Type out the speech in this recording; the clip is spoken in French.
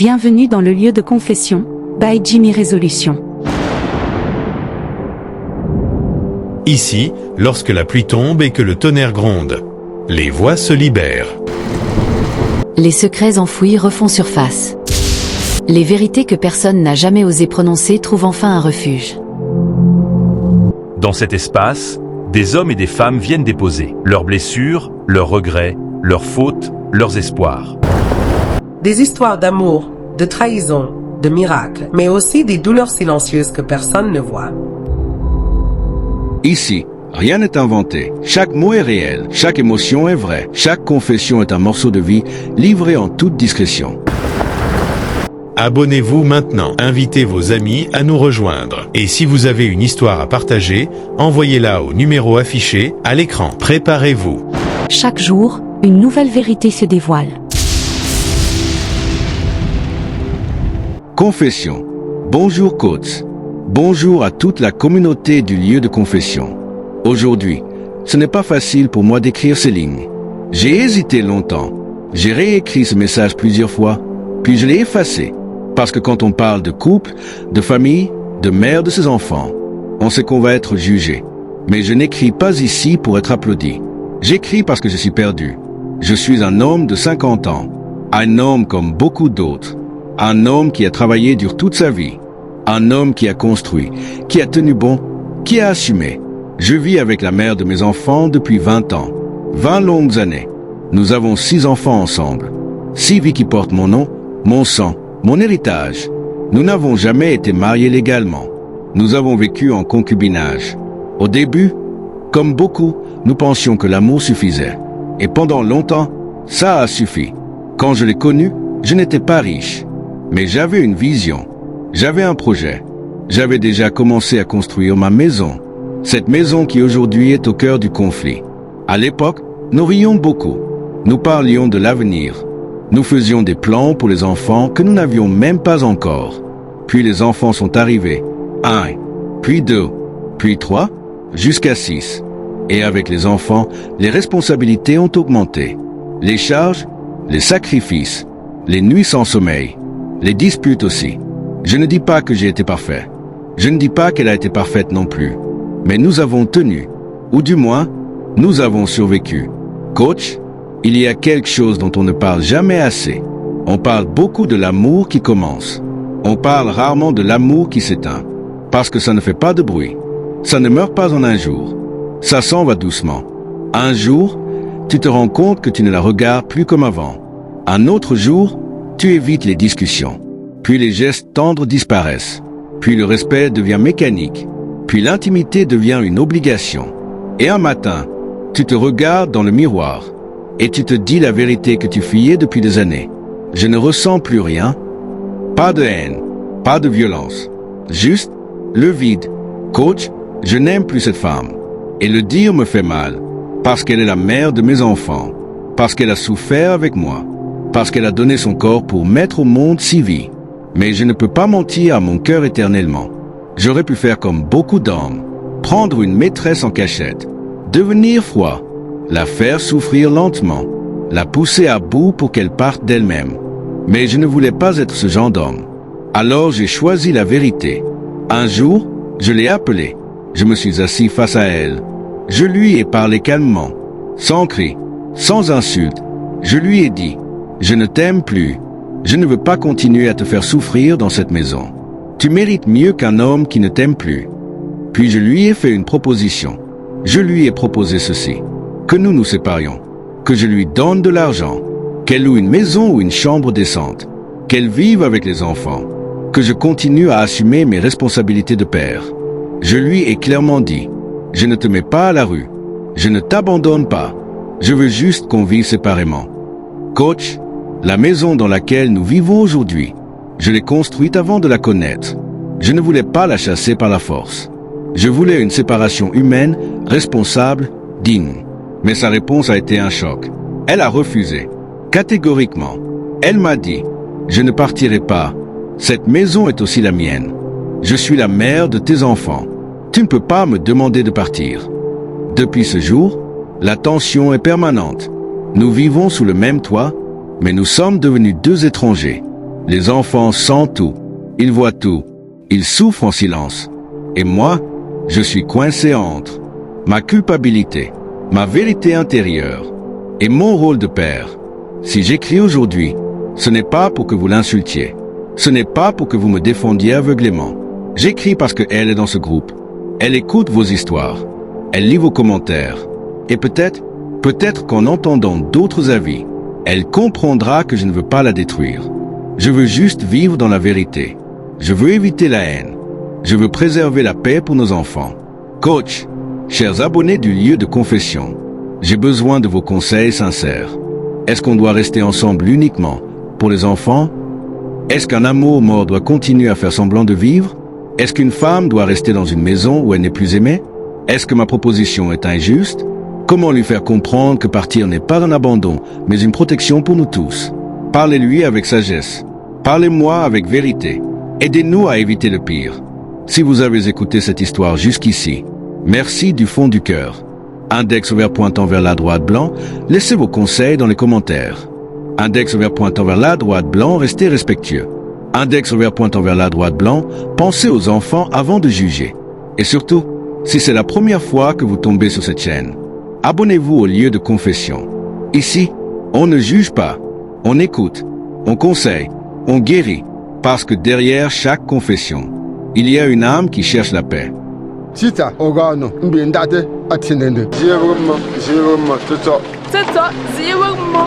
Bienvenue dans le lieu de confession, by Jimmy Résolution. Ici, lorsque la pluie tombe et que le tonnerre gronde, les voix se libèrent. Les secrets enfouis refont surface. Les vérités que personne n'a jamais osé prononcer trouvent enfin un refuge. Dans cet espace, des hommes et des femmes viennent déposer leurs blessures, leurs regrets, leurs fautes, leurs espoirs. Des histoires d'amour, de trahison, de miracles, mais aussi des douleurs silencieuses que personne ne voit. Ici, rien n'est inventé. Chaque mot est réel, chaque émotion est vraie, chaque confession est un morceau de vie livré en toute discrétion. Abonnez-vous maintenant, invitez vos amis à nous rejoindre. Et si vous avez une histoire à partager, envoyez-la au numéro affiché à l'écran. Préparez-vous. Chaque jour, une nouvelle vérité se dévoile. Confession. Bonjour Coates. Bonjour à toute la communauté du lieu de confession. Aujourd'hui, ce n'est pas facile pour moi d'écrire ces lignes. J'ai hésité longtemps. J'ai réécrit ce message plusieurs fois, puis je l'ai effacé. Parce que quand on parle de couple, de famille, de mère de ses enfants, on sait qu'on va être jugé. Mais je n'écris pas ici pour être applaudi. J'écris parce que je suis perdu. Je suis un homme de 50 ans. Un homme comme beaucoup d'autres. Un homme qui a travaillé dur toute sa vie. Un homme qui a construit, qui a tenu bon, qui a assumé. Je vis avec la mère de mes enfants depuis 20 ans. 20 longues années. Nous avons 6 enfants ensemble. 6 vies qui portent mon nom, mon sang, mon héritage. Nous n'avons jamais été mariés légalement. Nous avons vécu en concubinage. Au début, comme beaucoup, nous pensions que l'amour suffisait. Et pendant longtemps, ça a suffi. Quand je l'ai connu, je n'étais pas riche. Mais j'avais une vision. J'avais un projet. J'avais déjà commencé à construire ma maison. Cette maison qui aujourd'hui est au cœur du conflit. À l'époque, nous rions beaucoup. Nous parlions de l'avenir. Nous faisions des plans pour les enfants que nous n'avions même pas encore. Puis les enfants sont arrivés. 1, puis 2, puis 3, jusqu'à 6. Et avec les enfants, les responsabilités ont augmenté. Les charges, les sacrifices, les nuits sans sommeil, les disputes aussi. Je ne dis pas que j'ai été parfait. Je ne dis pas qu'elle a été parfaite non plus. Mais nous avons tenu. Ou du moins, nous avons survécu. Coach, il y a quelque chose dont on ne parle jamais assez. On parle beaucoup de l'amour qui commence. On parle rarement de l'amour qui s'éteint. Parce que ça ne fait pas de bruit. Ça ne meurt pas en un jour. Ça s'en va doucement. Un jour, tu te rends compte que tu ne la regardes plus comme avant. Un autre jour, tu évites les discussions. Puis les gestes tendres disparaissent. Puis le respect devient mécanique. Puis l'intimité devient une obligation. Et un matin, tu te regardes dans le miroir. Et tu te dis la vérité que tu fuyais depuis des années. Je ne ressens plus rien. Pas de haine. Pas de violence. Juste le vide. Coach, je n'aime plus cette femme. Et le dire me fait mal. Parce qu'elle est la mère de mes enfants. Parce qu'elle a souffert avec moi. Parce qu'elle a donné son corps pour mettre au monde 6 vies. Mais je ne peux pas mentir à mon cœur éternellement. J'aurais pu faire comme beaucoup d'hommes. Prendre une maîtresse en cachette. Devenir froid. La faire souffrir lentement. La pousser à bout pour qu'elle parte d'elle-même. Mais je ne voulais pas être ce genre d'homme. Alors j'ai choisi la vérité. Un jour, je l'ai appelée. Je me suis assis face à elle. Je lui ai parlé calmement. Sans cris. Sans insultes. Je lui ai dit: je ne t'aime plus. Je ne veux pas continuer à te faire souffrir dans cette maison. Tu mérites mieux qu'un homme qui ne t'aime plus. Puis je lui ai fait une proposition. Je lui ai proposé ceci. Que nous nous séparions. Que je lui donne de l'argent. Qu'elle loue une maison ou une chambre décente. Qu'elle vive avec les enfants. Que je continue à assumer mes responsabilités de père. Je lui ai clairement dit: je ne te mets pas à la rue. Je ne t'abandonne pas. Je veux juste qu'on vive séparément. Coach, la maison dans laquelle nous vivons aujourd'hui, je l'ai construite avant de la connaître. Je ne voulais pas la chasser par la force. Je voulais une séparation humaine, responsable, digne. Mais sa réponse a été un choc. Elle a refusé. Catégoriquement. Elle m'a dit: je ne partirai pas. Cette maison est aussi la mienne. Je suis la mère de tes enfants. Tu ne peux pas me demander de partir. Depuis ce jour, la tension est permanente. Nous vivons sous le même toit, mais nous sommes devenus 2 étrangers. Les enfants sentent tout, ils voient tout, ils souffrent en silence. Et moi, je suis coincé entre ma culpabilité, ma vérité intérieure et mon rôle de père. Si j'écris aujourd'hui, ce n'est pas pour que vous l'insultiez. Ce n'est pas pour que vous me défendiez aveuglément. J'écris parce qu'elle est dans ce groupe. Elle écoute vos histoires. Elle lit vos commentaires. Et peut-être qu'en entendant d'autres avis, elle comprendra que je ne veux pas la détruire. Je veux juste vivre dans la vérité. Je veux éviter la haine. Je veux préserver la paix pour nos enfants. Coach, chers abonnés du lieu de confession, j'ai besoin de vos conseils sincères. Est-ce qu'on doit rester ensemble uniquement pour les enfants? Est-ce qu'un amour mort doit continuer à faire semblant de vivre? Est-ce qu'une femme doit rester dans une maison où elle n'est plus aimée? Est-ce que ma proposition est injuste? Comment lui faire comprendre que partir n'est pas un abandon, mais une protection pour nous tous? Parlez-lui avec sagesse. Parlez-moi avec vérité. Aidez-nous à éviter le pire. Si vous avez écouté cette histoire jusqu'ici, merci du fond du cœur. Index vert pointant vers la droite blanc, laissez vos conseils dans les commentaires. Index vert pointant vers la droite blanc, restez respectueux. Index vert pointant vers la droite blanc, pensez aux enfants avant de juger. Et surtout, si c'est la première fois que vous tombez sur cette chaîne, abonnez-vous au lieu de confession. Ici, on ne juge pas, on écoute, on conseille, on guérit, parce que derrière chaque confession, il y a une âme qui cherche la paix. Tita ogano mbindate atinende. Ziye wumma tuto. Tuto, ziye wumma.